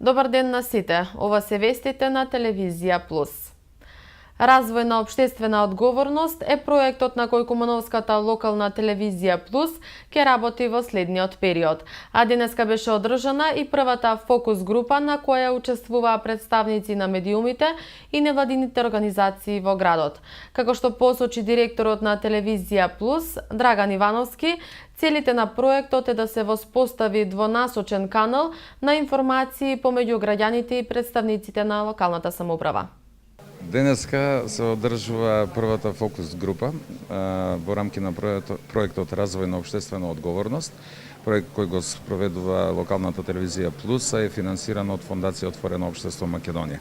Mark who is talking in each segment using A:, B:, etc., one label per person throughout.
A: Добар ден на сите. Ова се вестите на Телевизија Плюс. Развој на општествена одговорност е проектот на кој Кумановската локална телевизија Плюс ќе работи во следниот период. А денеска беше одржана и првата фокус група на која учествуваа представници на медиумите и невладините организации во градот. Како што посочи директорот на Телевизија Плюс, Драган Ивановски, целите на проектот е да се воспостави двонасочен канал на информации помеѓу граѓаните и представниците на локалната самоуправа.
B: Денеска се одржува првата фокус група во рамки на проектот Развој на општествена одговорност, проект кој го спроведува локалната телевизија Плюс, е финансиран од Фондација Отворено општество Македонија.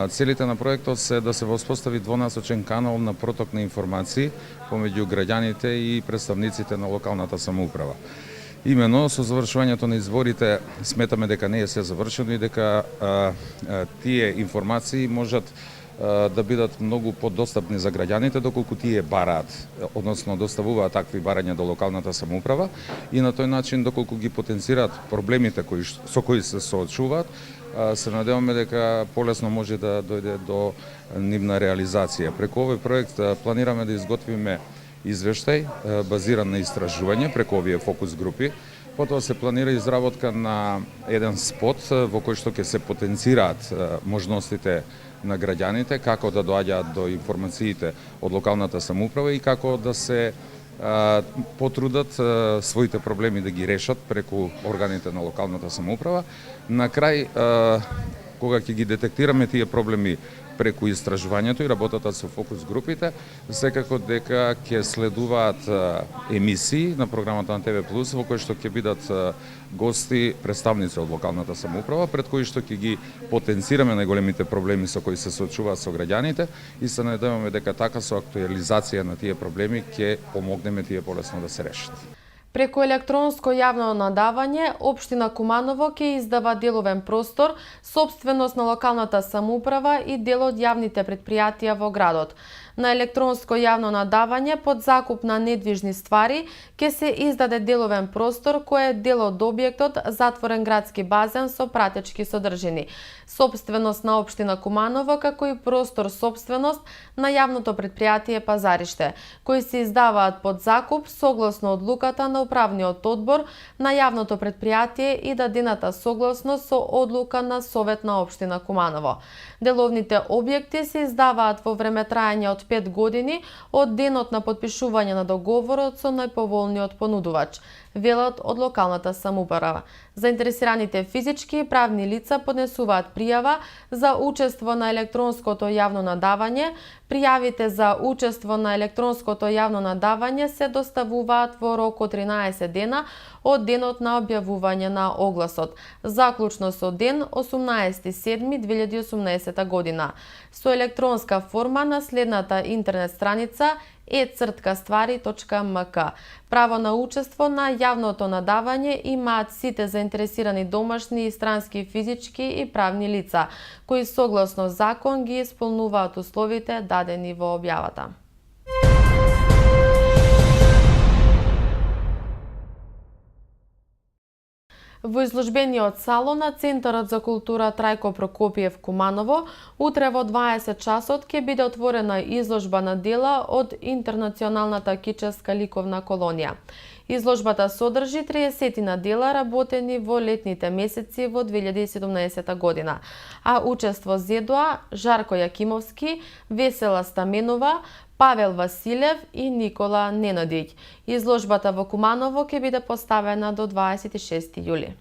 B: Целите на проектот се да се воспостави двонасочен канал на проток на информации помеѓу граѓаните и представниците на локалната самоуправа. Имено со завршувањето на изборите сметаме дека не е се завршено и дека тие информации можат да бидат многу подостапни за граѓаните доколку тие бараат, односно доставуваат такви барања до локалната самоуправа и на тој начин доколку ги потенцираат проблемите со кои се соочуваат, се надеваме дека полесно може да дојде до нивна реализација. Преку овој проект планираме да изготвиме извештај базиран на истражување преку овие фокус групи. Потоа се планира изработка на еден спот во кој што ќе се потенцираат можностите на граѓаните, како да доаѓаат до информациите од локалната самоуправа и како да се потрудат своите проблеми да ги решат преку органите на локалната самоуправа. На крај, кога ќе ги детектираме тие проблеми преку истражувањето и работата со фокус групите, секако дека ќе следуваат емисии на програмата на ТВ Плюс во кои што ќе бидат гости представници од локалната самоуправа, пред кои што ќе ги потенцираме најголемите проблеми со кои се соочуваат со граѓаните и се надеваме дека така со актуализација на тие проблеми ќе помогнеме тие полесно да се решат.
A: Преку електронско јавно надавање, Општина Куманово ќе издава деловен простор, сопственост на локалната самоуправа и дел од јавните претпријатија во градот. На електронско јавно надавање под закуп на недвижни ствари ќе се издаде деловен простор кој е дел од објектот затворен градски базен со пратечки содржини. Сопственост на Општина Куманово како и простор сопственост на јавното претпријатие Пазариште, кои се издаваат под закуп согласно одлуката на управниот одбор на јавното претпријатие и дадената согласност со одлука на Совет на Општина Куманово. Деловните објекти се издаваат во време трајање од 5 години од денот на потпишување на договорот со најповолниот понудувач, велат од локалната самоуправа. Заинтересираните физички и правни лица поднесуваат пријава за учество на електронското јавно надавање. Пријавите за учество на електронското јавно надавање се доставуваат во рок од 13 дена од денот на објавување на огласот, заклучно со ден 18.7.2018 година, со електронска форма на следната интернет страница e-ствари.mk. Право на учество на јавното надавање имаат сите заинтересирани домашни и странски физички и правни лица, кои согласно закон ги исполнуваат условите дадени во објавата. Во изложбениот салон на Центарот за култура Трајко Прокопиев Куманово, утре во 20 часот ќе биде отворена изложба на дела од интернационалната кичевска ликовна колонија. Изложбата содржи 30 дела работени во летните месеци во 2017 година, а учество зедоа Жарко Јакимовски, Весела Стаменова, Павел Василев и Никола Ненодиќ. Изложбата во Куманово ќе биде поставена до 26 јули.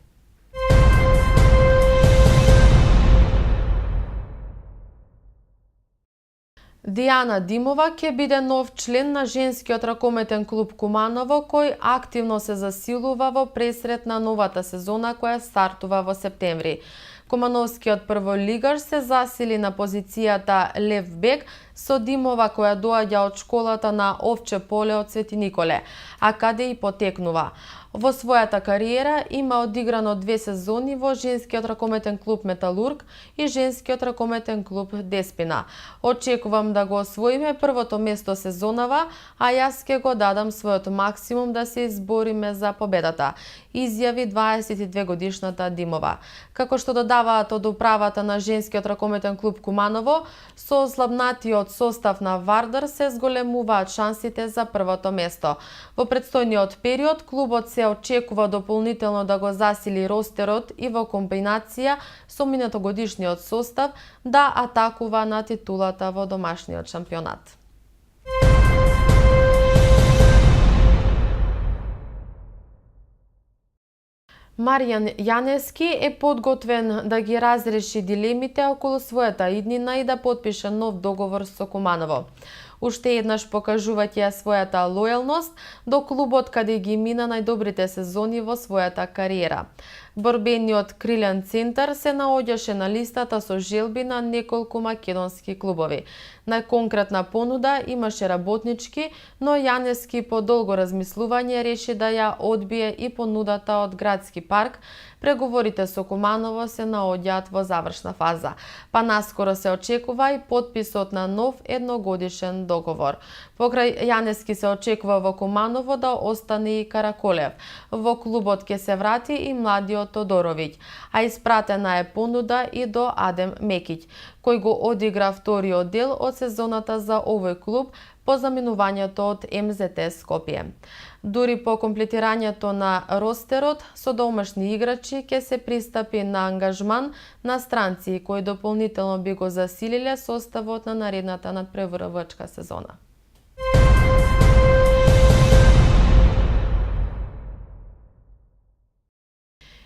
A: Дијана Димова ќе биде нов член на женскиот ракометен клуб Куманово, кој активно се засилува во пресрет на новата сезона која стартува во септември. Кумановскиот прволигар се засили на позицијата лев бек со Димова која доаѓа од школата на Овче поле од Свети Николе, а каде и потекнува. Во својата кариера има одиграно 2 сезони во женскиот ракометен клуб Металург и женскиот ракометен клуб Деспина. Очекувам да го освоиме првото место сезонава, а јас ќе го дадам својот максимум да се избориме за победата, изјави 22 годишната Димова. Како што додава сообщаваат од управата на женскиот ракометен клуб Куманово, со слабнатиот состав на Вардар се зголемуваат шансите за првото место. Во предстојниот период клубот се очекува дополнително да го засили ростерот и во комбинација со минатогодишниот состав да атакува на титулата во домашниот шампионат. Маријан Јаневски е подготвен да ги разреши дилемите околу својата иднина и да потпише нов договор со Куманово. Уште еднаш покажувајќи својата лојалност до клубот каде ги мина најдобрите сезони во својата кариера. Борбениот крилен центар се наоѓаше на листата со желби на неколку македонски клубови. Најконкретна понуда имаше работнички, но Јаневски по долго размислување реши да ја одбие и понудата од Градски парк. Преговорите со Куманово се наоѓаат во завршна фаза, па наскоро се очекува и потписот на нов едногодишен договор. Покрај Јаневски се очекува во Куманово да остане и Караколев. Во клубот ќе се врати и младиот Тодоровиќ, а испратена е понуда и до Адем Мекиќ, кој го одигра вториот дел од сезоната за овој клуб по заменувањето од МЗТ Скопје. Дури по комплетирањето на ростерот со домашни играчи ќе се пристапи на ангажман на странци кои дополнително би го засилиле составот на наредната надпреварувачка сезона.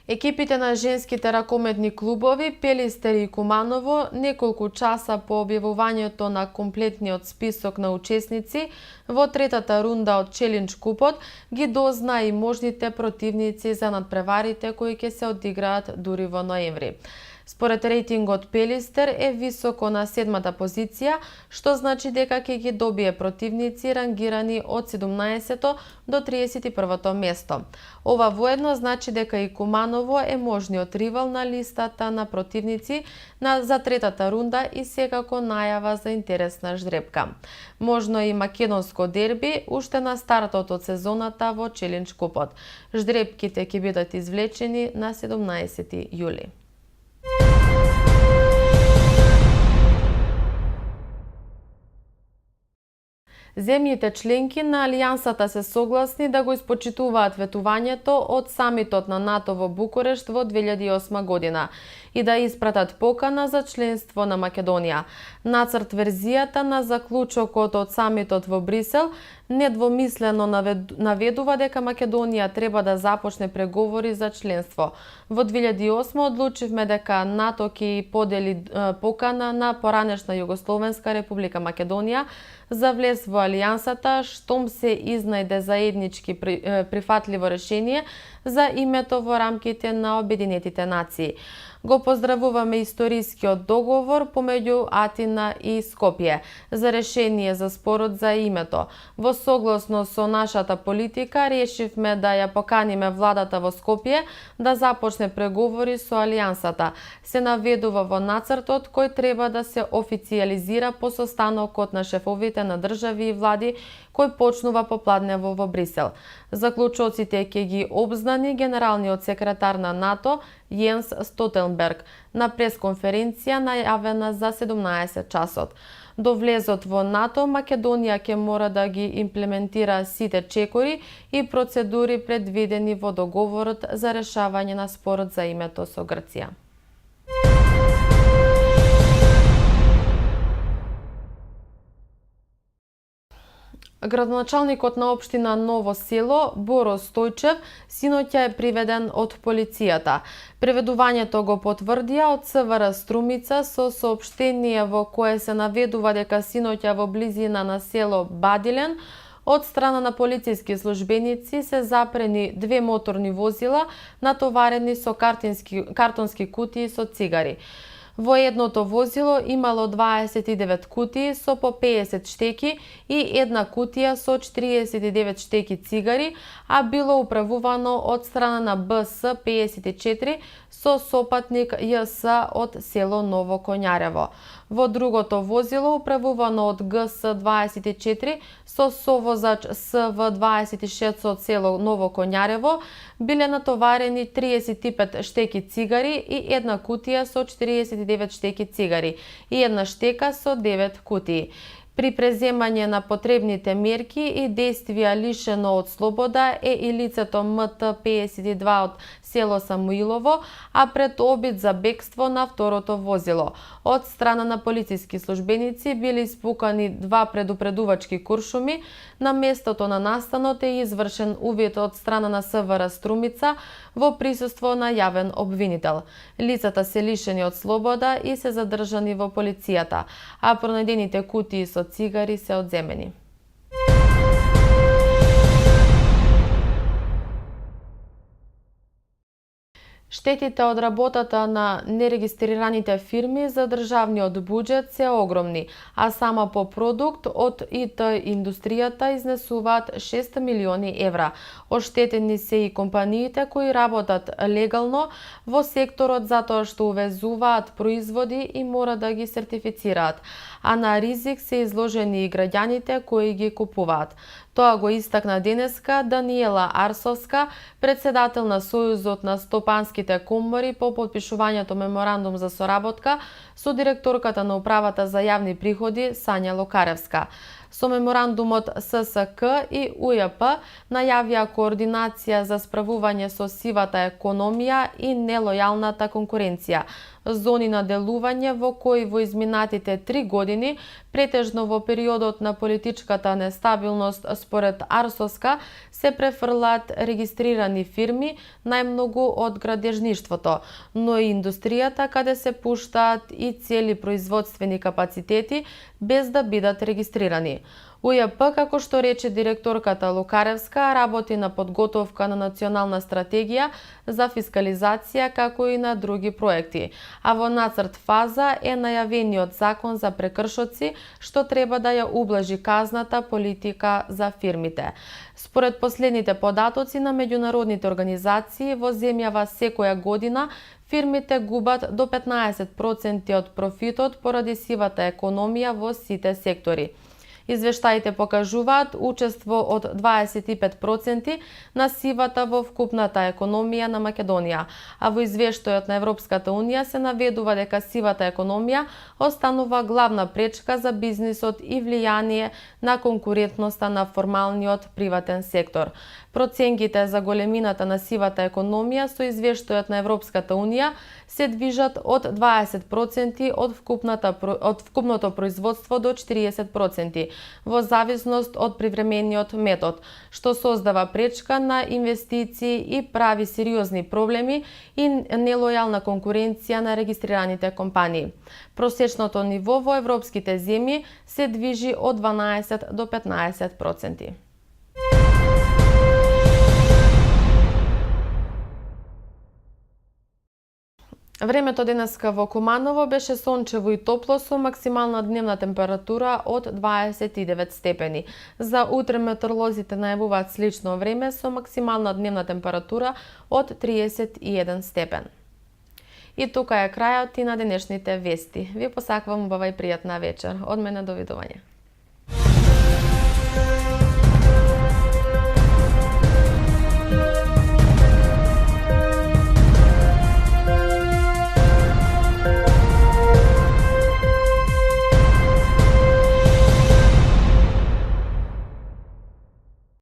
A: Екипите на женските ракометни клубови Пелистер и Куманово неколку часа по објавувањето на комплетниот список на учесници во третата рунда од Челендж купот ги дозна и можните противници за надпреварите кои ќе се одиграат дури во ноември. Според рейтингот Пелистер е високо на 7-та позиција, што значи дека ќе ги добие противници рангирани од 17-то до 31-то место. Ова воедно значи дека и Куманово е можниот ривал на листата на противници за третата рунда и секако најава за интересна ждрепка. Можно и македонско дерби уште на стартот од сезоната во Челендж купот. Ждрепките ќе бидат извлечени на 17 јули. Земјите членки на Алијансата се согласни да го испочитуваат ветувањето од самитот на НАТО во Букурешт во 2008 година и да испратат покана за членство на Македонија. Нацрт верзијата на заклучокот од самитот во Брисел недвомислено наведува дека Македонија треба да започне преговори за членство. Во 2008 одлучивме дека НАТО ќе подели покана на поранешна Југословенска република Македонија за влез во Алијансата, штом се изнајде заеднички прифатливо решение за името во рамките на Обединетите нации. Го поздравуваме историскиот договор помеѓу Атина и Скопје за решение за спорот за името. Во согласно со нашата политика решивме да ја поканиме владата во Скопје да започне преговори со Алијансата. Се наведува во нацртот кој треба да се официјализира по состанокот на шефовите на држави и влади кој почнува попладнево во Брисел. Заклучоците ќе ги обзнани генералниот секретар на НАТО Јенс Столтенберг на пресконференција најавена за 17 часот. До влезот во НАТО, Македонија ќе мора да ги имплементира сите чекори и процедури предвидени во договорот за решавање на спорот за името со Грција. Градоначалникот на општина Ново село, Боро Стојчев, синоќа е приведен од полицијата. Приведувањето го потврдија од СВР Струмица со соопштение во кое се наведува дека синоќа во близина на село Бадилен од страна на полициски службеници се запрени 2 моторни возила натоварени со картонски кутии со цигари. Во едното возило имало 29 кутии со по 50 штеки и една кутија со 49 штеки цигари, а било управувано од страна на БС-54 со сопатник ЈС од село Ново Коњарево. Во другото возило, управувано од ГС-24 со совозач СВ-26 од село Ново Коњарево, биле натоварени 35 штеки цигари и една кутија со 49 штеки цигари и една штека со 9 кутии. При преземање на потребните мерки и действија лишено од слобода е и лицето МТ-52 од село Самуилово, а пред обид за бегство на второто возило. Од страна на полициски службеници били испукани 2 предупредувачки куршуми. На местото на настанот е извршен увид од страна на СВР Струмица во присуство на јавен обвинител. Лицата се лишени од слобода и се задржани во полицијата, а пронајдените кутии со цигари се одземени. Штетите од работата на нерегистрираните фирми за државниот буџет се огромни, а само по продукт од ИТ индустријата изнесуваат 6 милиони евра. Оштетени се и компаниите кои работат легално во секторот затоа што увезуваат производи и мора да ги сертифицираат, а на ризик се изложени и граѓаните кои ги купуваат. Тоа го истакна денеска Даниела Арсовска, председател на Сојузот на стопанските комори по подпишувањето меморандум за соработка со директорката на управата за јавни приходи Сања Локаревска. Со меморандумот ССК и УЈП најавија координација за справување со сивата економија и нелојалната конкуренција, зони на делување во кои во изминатите 3 години, претежно во периодот на политичката нестабилност според Арсовска, се префрлаат регистрирани фирми, најмногу од градежништвото, но и индустријата каде се пуштаат и цели производствени капацитети без да бидат регистрирани. УЈП, како што рече директорката Локаревска, работи на подготовка на национална стратегија за фискализација како и на други проекти, а во нацрт фаза е најавениот закон за прекршоци што треба да ја ублажи казната политика за фирмите. Според последните податоци на меѓународните организации во земјава секоја година фирмите губат до 15% од профитот поради сивата економија во сите сектори. Извештаите покажуваат учество од 25% на сивата во вкупната економија на Македонија, а во извештајот на Европската Унија се наведува дека сивата економија останува главна пречка за бизнисот и влијание на конкурентноста на формалниот приватен сектор. Проценките за големината на сивата економија со извештајот на Европската Унија се движат од 20% од вкупното производство до 40%, во зависност од привремениот метод, што создава пречка на инвестиции и прави сериозни проблеми и нелојална конкуренција на регистрираните компании. Просечното ниво во европските земји се движи од 12 до 15%. Времето денеска во Куманово беше сончево и топло со максимална дневна температура од 29 степени. За утре метеоролозите најавуваат слично време со максимална дневна температура од 31 степен. И тука е крајот и на денешните вести. Ви посакувам убава и пријатна вечер. Од мене довидување.